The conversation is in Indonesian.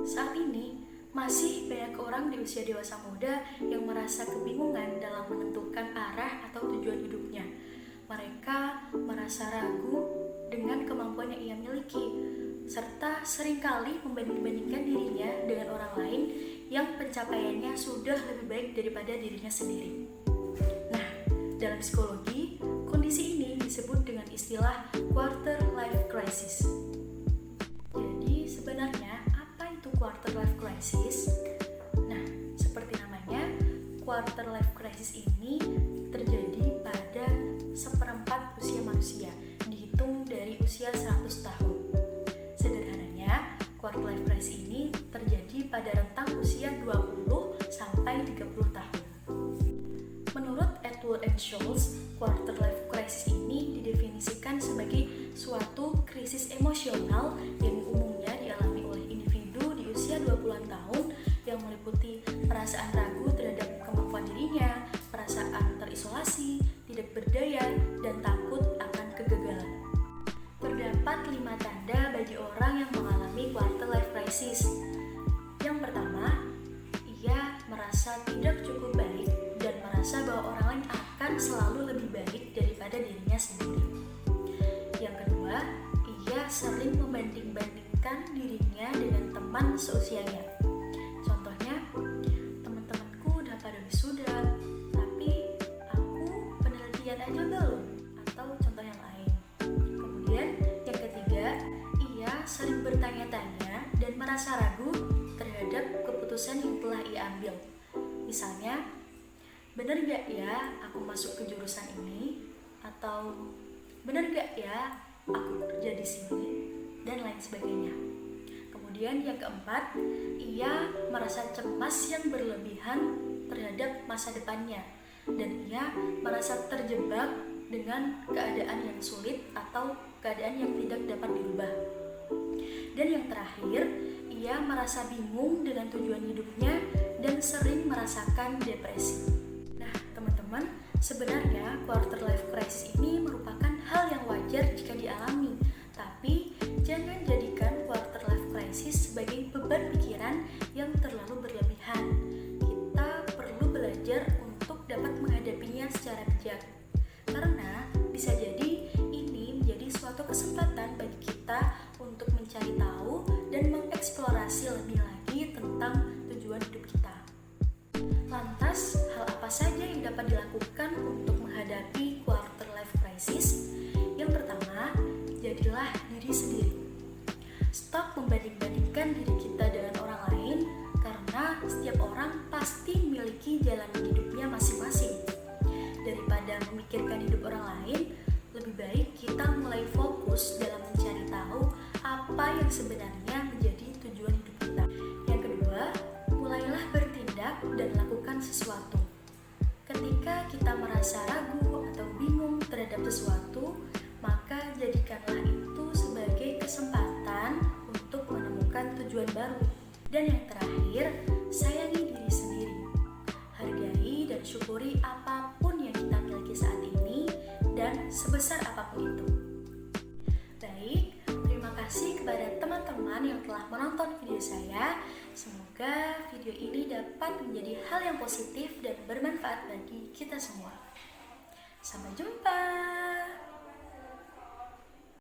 Saat ini, masih banyak orang di usia dewasa muda yang merasa kebingungan dalam menentukan arah atau tujuan hidupnya. Mereka merasa ragu dengan kemampuan yang ia miliki, serta seringkali membanding-bandingkan dirinya dengan orang lain yang pencapaiannya sudah lebih baik daripada dirinya sendiri. Nah, dalam psikologi, kondisi ini disebut dengan istilah quarter life crisis. Jadi sebenarnya apa itu quarter life crisis? Nah, seperti namanya, quarter life crisis ini terjadi pada seperempat usia manusia, dihitung dari usia 100 tahun. Sederhananya, quarter life crisis ini terjadi pada rentang usia 20 sampai 30 tahun. Menurut Edward and Schultz, quarter life crisis ini didefinisikan sebagai suatu krisis emosional yang umumnya dialami oleh individu di usia 20-an tahun yang meliputi perasaan ragu terhadap kemampuan dirinya, perasaan terisolasi, tidak berdaya, dan takut akan kegagalan. Terdapat 5 tanda bagi orang yang mengalami quarter life crisis. Yang pertama, ia merasa tidak cukup baik dan merasa bahwa orang lain akan selalu lebih baik daripada dirinya sendiri. Yang kedua, ia sering membanding-bandingkan dirinya dengan teman seusianya. Contohnya, teman-temanku udah pada wisuda, tapi aku penelitian aja belum, atau contoh yang lain. Kemudian, yang ketiga, ia sering bertanya-tanya dan merasa ragu terhadap keputusan yang telah ia ambil. Misalnya, bener gak ya aku masuk ke jurusan ini? Atau bener gak ya aku kerja di sini? Dan lain sebagainya. Kemudian yang keempat, ia merasa cemas yang berlebihan terhadap masa depannya. Dan ia merasa terjebak dengan keadaan yang sulit atau keadaan yang tidak dapat dirubah. Dan yang terakhir, ia merasa bingung dengan tujuan hidupnya dan sering merasakan depresi. Nah, teman-teman, sebenarnya quarter life crisis ini merupakan hal yang wajar jika dialami. Tapi, jangan jadikan quarter life crisis sebagai beban pikiran yang terlalu berlebihan. Kita perlu belajar untuk dapat menghadapinya secara bijak. Karena bisa jadi ini menjadi suatu kesempatan bagi kita untuk mencari tahu dan mengeksplorasi lebih lagi tentang tujuan hidup kita. Lantas, hal apa saja yang dapat dilakukan untuk menghadapi quarter life crisis? Yang pertama, jadilah diri sendiri. Stop membanding-bandingkan diri kita dengan orang lain karena setiap orang pasti memiliki jalan hidupnya masing-masing. Daripada memikirkan hidup orang lain, lebih baik kita mulai fokus dalam mencari tahu apa yang sebenarnya menjadi tujuan hidup kita. Yang kedua, mulailah bertindak dan lakukan sesuatu. Ketika kita merasa ragu atau bingung terhadap sesuatu, maka jadikanlah itu sebagai kesempatan untuk menemukan tujuan baru. Dan yang terakhir, sayangi diri sendiri. Hargai dan syukuri apapun yang kita miliki saat ini dan sebesar apapun itu. Baik, terima kasih kepada teman-teman yang telah menonton video saya. Semoga video ini dapat menjadi hal yang positif dan bermanfaat bagi kita semua. Sampai jumpa.